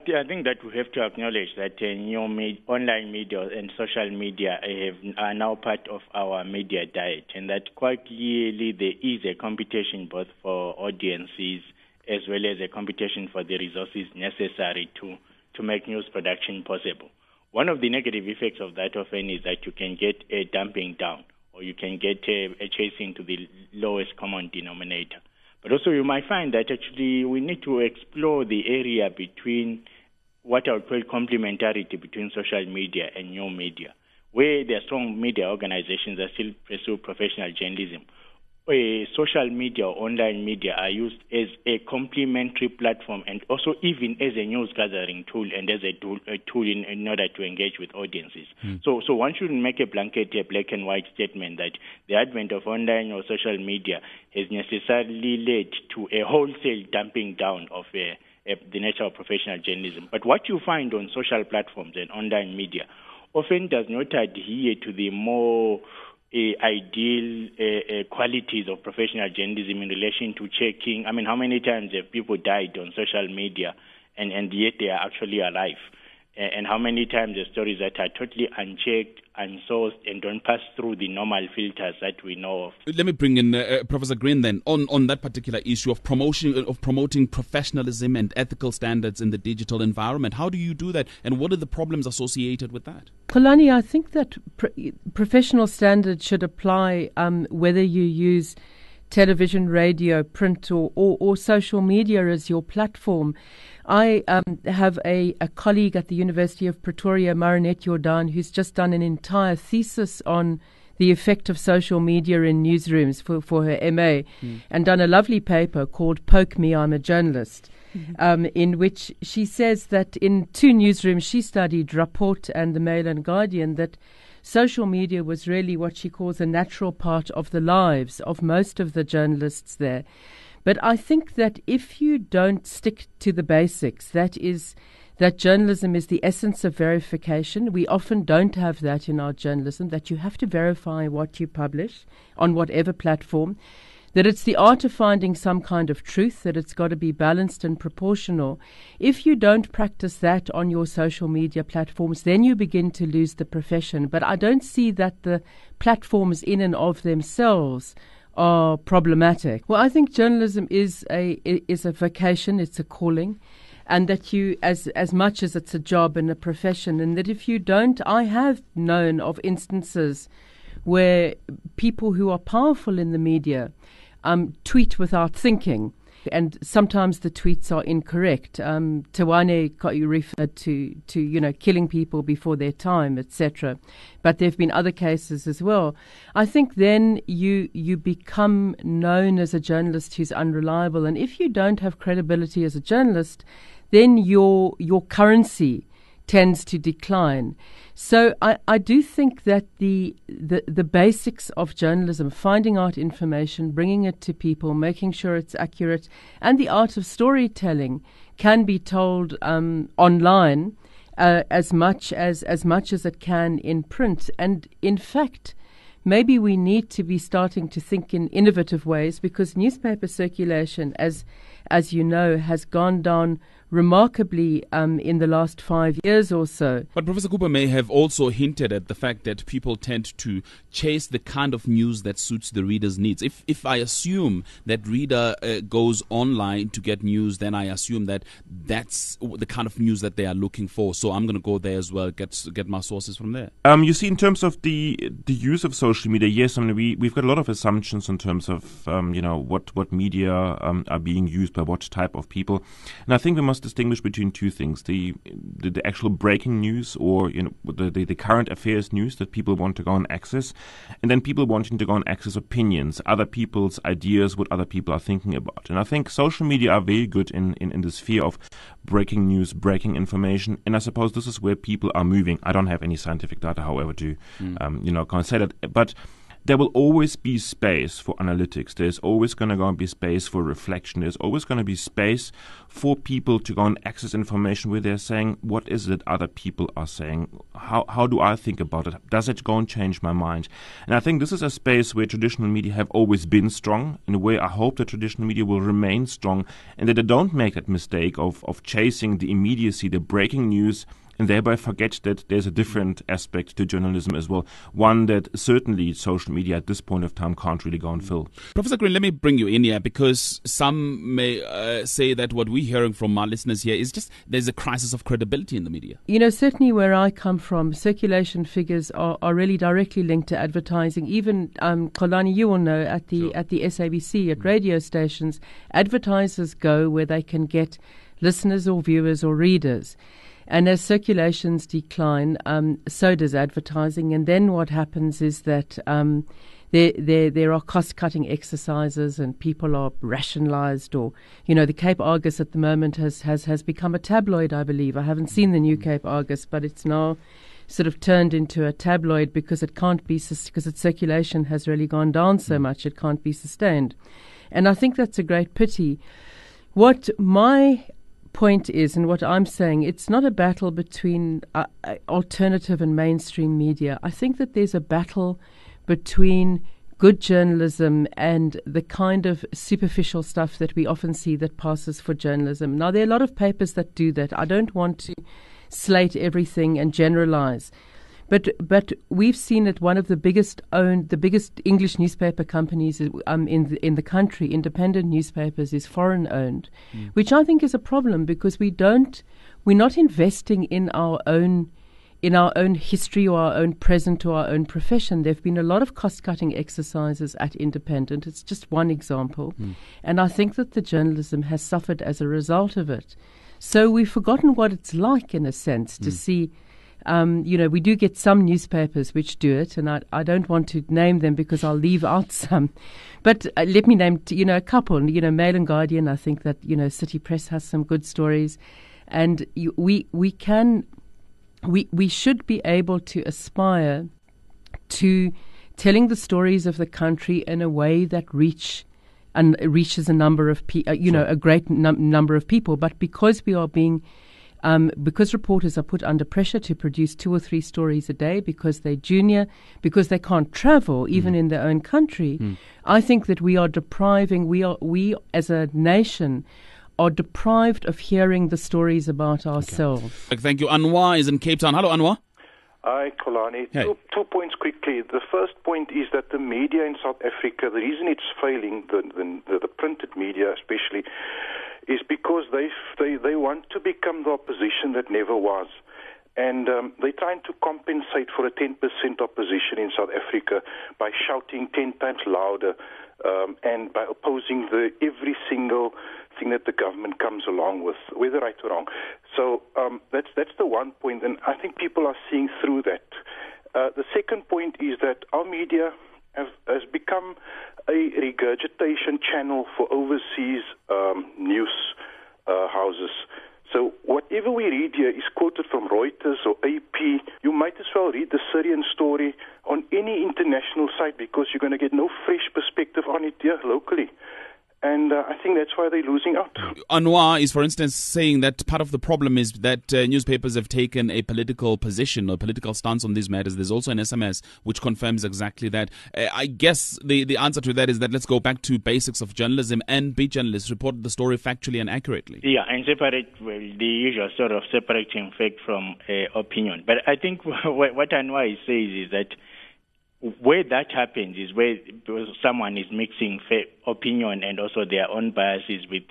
Yeah, I think that we have to acknowledge that online media and social media are now part of our media diet, and that quite clearly there is a competition both for audiences as well as a competition for the resources necessary to make news production possible. One of the negative effects of that often is that you can get a dumping down, or you can get a chasing to the lowest common denominator. But also you might find that actually we need to explore the area between what I would call complementarity between social media and new media, where there are strong media organizations that still pursue professional journalism. Social media or online media are used as a complementary platform and also even as a news gathering tool and as a tool in order to engage with audiences. So one shouldn't make a blanket, a black and white statement that the advent of online or social media has necessarily led to a wholesale dumping down of the nature of professional journalism. But what you find on social platforms and online media often does not adhere to the more ideal qualities of professional journalism in relation to checking. I mean, how many times have people died on social media and yet they are actually alive? And how many times the stories that are totally unchecked, unsourced, and don't pass through the normal filters that we know of. Let me bring in Professor Green then on that particular issue of promoting professionalism and ethical standards in the digital environment. How do you do that, and what are the problems associated with that? Xolani, I think that professional standards should apply whether you use television, radio, print, or social media as your platform. I have a colleague at the University of Pretoria, Marinette Jordan, who's just done an entire thesis on the effect of social media in newsrooms for her MA, and done a lovely paper called Poke Me, I'm a Journalist, in which she says that in two newsrooms she studied, Rapport and the Mail and Guardian, that social media was really what she calls a natural part of the lives of most of the journalists there. But I think that if you don't stick to the basics, that journalism is the essence of verification. We often don't have that in our journalism, that you have to verify what you publish on whatever platform, that it's the art of finding some kind of truth, that it's got to be balanced and proportional. If you don't practice that on your social media platforms, then you begin to lose the profession. But I don't see that the platforms in and of themselves are problematic. Well, I think journalism is a vocation, it's a calling, and that you, as much as it's a job and a profession, and that if you don't, I have known of instances where people who are powerful in the media tweet without thinking, and sometimes the tweets are incorrect. Tawane referred to killing people before their time, etc. But there have been other cases as well. I think then you become known as a journalist who's unreliable, and if you don't have credibility as a journalist, then your currency tends to decline. So I do think that the basics of journalism, finding out information, bringing it to people, making sure it's accurate, and the art of storytelling can be told online as much as it can in print. And in fact, maybe we need to be starting to think in innovative ways, because newspaper circulation, as you know, has gone down remarkably in the last 5 years or so. But Professor Cooper may have also hinted at the fact that people tend to chase the kind of news that suits the reader's needs. If I assume that reader goes online to get news, then I assume that that's the kind of news that they are looking for. So I'm going to go there as well, get my sources from there. You see, in terms of the use of social media, yes, I mean, we've got a lot of assumptions in terms of what media are being used by what type of people, and I think we must distinguish between two things: the actual breaking news, or the current affairs news that people want to go and access, and then people wanting to go and access opinions, other people's ideas, what other people are thinking about. And I think social media are very good in the sphere of breaking news, breaking information, and I suppose this is where people are moving. I don't have any scientific data, however, to kind of say that, but there will always be space for analytics. There's always going to go and be space for reflection. There's always going to be space for people to go and access information where they're saying, what is it other people are saying? How do I think about it? Does it go and change my mind? And I think this is a space where traditional media have always been strong. In a way, I hope that traditional media will remain strong and that they don't make that mistake of chasing the immediacy, the breaking news, and thereby forget that there's a different aspect to journalism as well, one that certainly social media at this point of time can't really go and fill. Professor Green, let me bring you in here, because some may say that what we're hearing from our listeners here is just there's a crisis of credibility in the media. Certainly where I come from, circulation figures are really directly linked to advertising. Even, Xolani, you will know, at the SABC, at radio stations, advertisers go where they can get listeners or viewers or readers. And as circulations decline, so does advertising. And then what happens is that there are cost-cutting exercises and people are rationalised. Or, the Cape Argus at the moment has become a tabloid, I believe. I haven't seen the new Cape Argus, but it's now sort of turned into a tabloid because it can't be, because its circulation has really gone down so much, it can't be sustained. And I think that's a great pity. What my point is, and what I'm saying, it's not a battle between alternative and mainstream media. I think that there's a battle between good journalism and the kind of superficial stuff that we often see that passes for journalism. Now, there are a lot of papers that do that. I don't want to slate everything and generalize. But we've seen that one of the biggest English newspaper companies in the country, independent newspapers, is foreign owned, which I think is a problem because we're not investing in our own history or our own present or our own profession. There have been a lot of cost-cutting exercises at independent. It's just one example. And I think that the journalism has suffered as a result of it. So we've forgotten what it's like, in a sense, to see. We do get some newspapers which do it, and I don't want to name them because I'll leave out some. But let me name, a couple. Mail and Guardian, I think that, City Press has some good stories. And we should be able to aspire to telling the stories of the country in a way that reaches a number of a great number of people. But because we are being because reporters are put under pressure to produce 2 or 3 stories a day because they're junior, because they can't travel even in their own country, I think that we as a nation are deprived of hearing the stories about ourselves. Okay. Thank you. Anwar is in Cape Town. Hello, Anwar. Hi, Xolani. Hey. Two points quickly. The first point is that the media in South Africa, the reason it's failing, the printed media especially, is because they want to become the opposition that never was. And they're trying to compensate for a 10% opposition in South Africa by shouting 10 times louder and by opposing every single thing that the government comes along with, whether right or wrong. So that's the one point, and I think people are seeing through that. The second point is that our media has become a regurgitation channel for overseas news houses. So whatever we read here is quoted from Reuters or AP. You might as well read the Syrian story on any international site because you're going to get no fresh perspective on it here locally. And I think that's why they're losing out. Anwar is, for instance, saying that part of the problem is that newspapers have taken a political position or political stance on these matters. There's also an SMS which confirms exactly that. I guess the answer to that is that let's go back to basics of journalism and be journalists, report the story factually and accurately. Yeah, and separate the usual sort of separating fact from opinion. But I think what Anwar says is that where that happens is where someone is mixing opinion and also their own biases with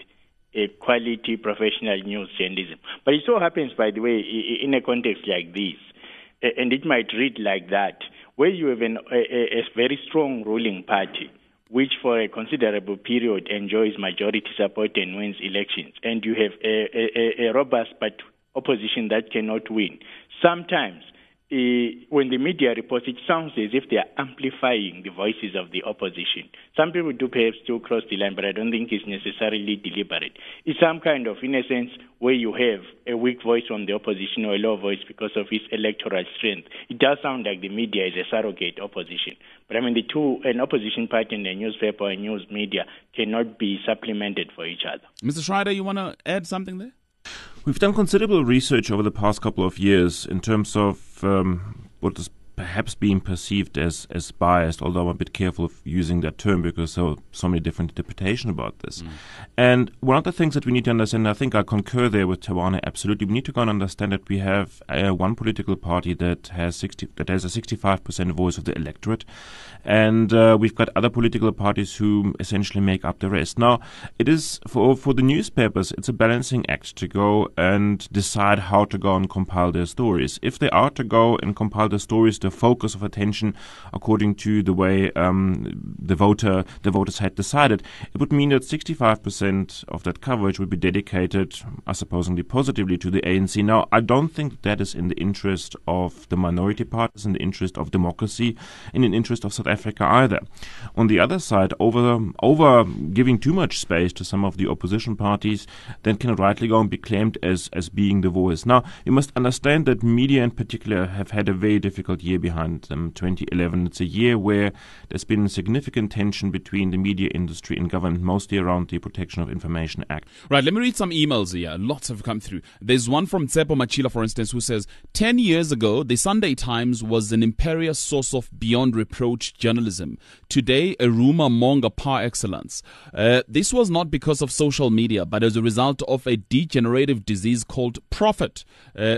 a quality professional news journalism. But it so happens, by the way, in a context like this, and it might read like that, where you have a very strong ruling party, which for a considerable period enjoys majority support and wins elections, and you have a robust but opposition that cannot win. Sometimes when the media reports, it sounds as if they are amplifying the voices of the opposition. Some people do perhaps still cross the line, but I don't think it's necessarily deliberate. It's some kind of, in a sense, where you have a weak voice from the opposition or a low voice because of its electoral strength. It does sound like the media is a surrogate opposition. But I mean, the two, an opposition party and a newspaper or news media, cannot be supplemented for each other. Mr. Schreider, you want to add something there? We've done considerable research over the past couple of years in terms of what is perhaps being perceived as biased, although I'm a bit careful of using that term because there are so many different interpretations about this. And one of the things that we need to understand, I think I concur there with Tawana absolutely, we need to go and understand that we have one political party that has a 65% voice of the electorate, and we've got other political parties who essentially make up the rest. Now, it is for the newspapers, it's a balancing act to go and decide how to go and compile their stories. If they are to go and compile the stories, the focus of attention according to the way the voters had decided, it would mean that 65% of that coverage would be dedicated, supposedly positively, to the ANC. Now, I don't think that is in the interest of the minority parties, in the interest of democracy, in the interest of South Africa either. On the other side, over giving too much space to some of the opposition parties, then can rightly go and be claimed as being the voice. Now, you must understand that media in particular have had a very difficult year behind them. 2011, it's a year where there's been significant tension between the media industry and government, mostly around the Protection of Information Act. Right, let me read some emails here. Lots have come through. There's one from Tsepo Machila, for instance, who says, 10 years ago, the Sunday Times was an imperious source of beyond reproach journalism. Today, a rumor monger par excellence. This was not because of social media, but as a result of a degenerative disease called profit.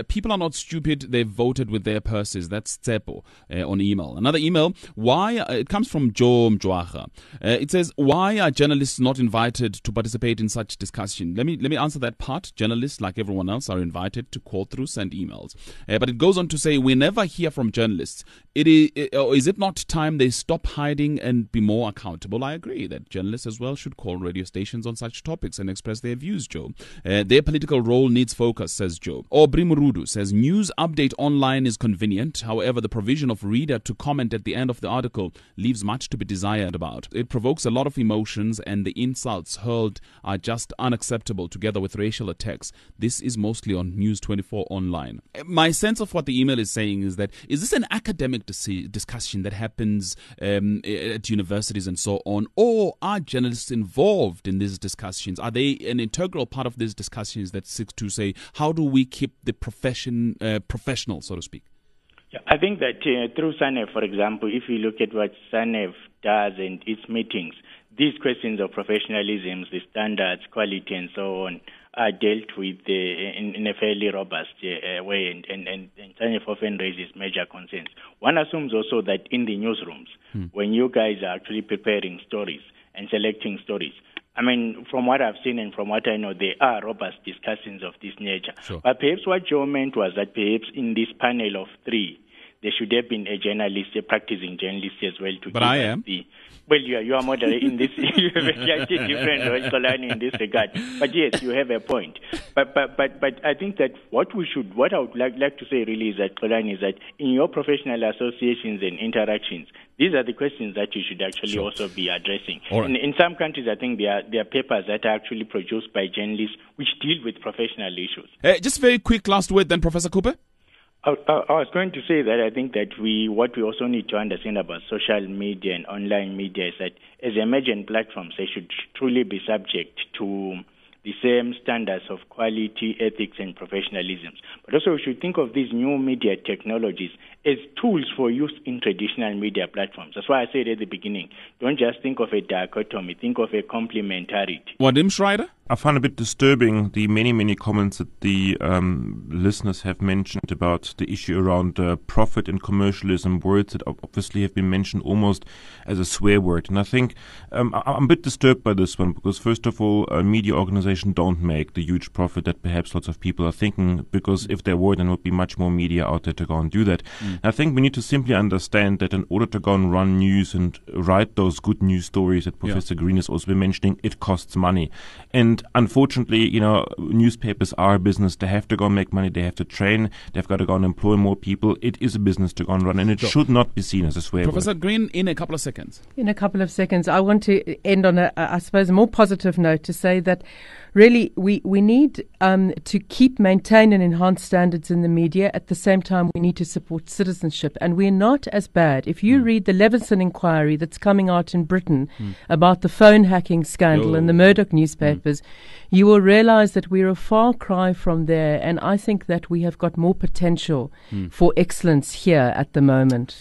People are not stupid. They've voted with their purses. That's Tsepo on email. Another email, it comes from Joe Mjwaha. It says, why are journalists not invited to participate in such discussion? Let me answer that part. Journalists, like everyone else, are invited to call through, send emails. But it goes on to say, we never hear from journalists. Is it not time they stop hiding and be more accountable? I agree that journalists as well should call radio stations on such topics and express their views, Joe. Their political role needs focus, says Joe. Aubrey Murudu says, news update online is convenient. However, the provision of reader to comment at the end of the article leaves much to be desired about. It provokes a lot of emotions, and the insults hurled are just unacceptable, together with racial attacks. This is mostly on News 24 online. My sense of what the email is saying is that, is this an academic discussion that happens at universities and so on, or are journalists involved in these discussions? Are they an integral part of these discussions that seek to say, how do we keep the profession professional, so to speak? Yeah, I think that through SANEF, for example, if you look at what SANEF does and its meetings, these questions of professionalism, the standards, quality, and so on, are dealt with in a fairly robust way, and SANEF often raises major concerns. One assumes also that in the newsrooms, when you guys are actually preparing stories and selecting stories, I mean, from what I've seen and from what I know, there are robust discussions of this nature. Sure. But perhaps what Joe meant was that perhaps in this panel of three, there should have been a journalist, a practicing journalist as well. But I am. Well, you are moderating in this. You have a slightly different role, Xolani, in this regard. But yes, you have a point. But I think that what I would like to say really is that, Xolani, is that in your professional associations and interactions, these are the questions that you should actually also be addressing. Right. In some countries, I think there are papers that are actually produced by journalists which deal with professional issues. Just very quick last word then, Professor Cooper. I was going to say that I think that what we also need to understand about social media and online media is that as emergent platforms, they should truly be subject to the same standards of quality, ethics, and professionalism. But also we should think of these new media technologies as tools for use in traditional media platforms. That's why I said at the beginning, don't just think of a dichotomy, think of a complementarity. Wadim Schreider? I find a bit disturbing the many comments that the listeners have mentioned about the issue around profit and commercialism, words that obviously have been mentioned almost as a swear word. And I think I'm a bit disturbed by this one because, first of all, media organizations don't make the huge profit that perhaps lots of people are thinking, because if if there were, then there would be much more media out there to go and do that. I think we need to simply understand that in order to go and run news and write those good news stories that Professor Green has also been mentioning, it costs money. And unfortunately, newspapers are a business. They have to go and make money. They have to train. They've got to go and employ more people. It is a business to go and run, and it should not be seen as a swear word. Professor Green, in a couple of seconds. In a couple of seconds, I want to end on I suppose, a more positive note to say that really we need to keep, maintain and enhance standards in the media. At the same time, we need to support citizenship. And we're not as bad. If you read the Levinson inquiry that's coming out in Britain about the phone hacking scandal in the Murdoch newspapers, you will realize that we're a far cry from there. And I think that we have got more potential for excellence here at the moment.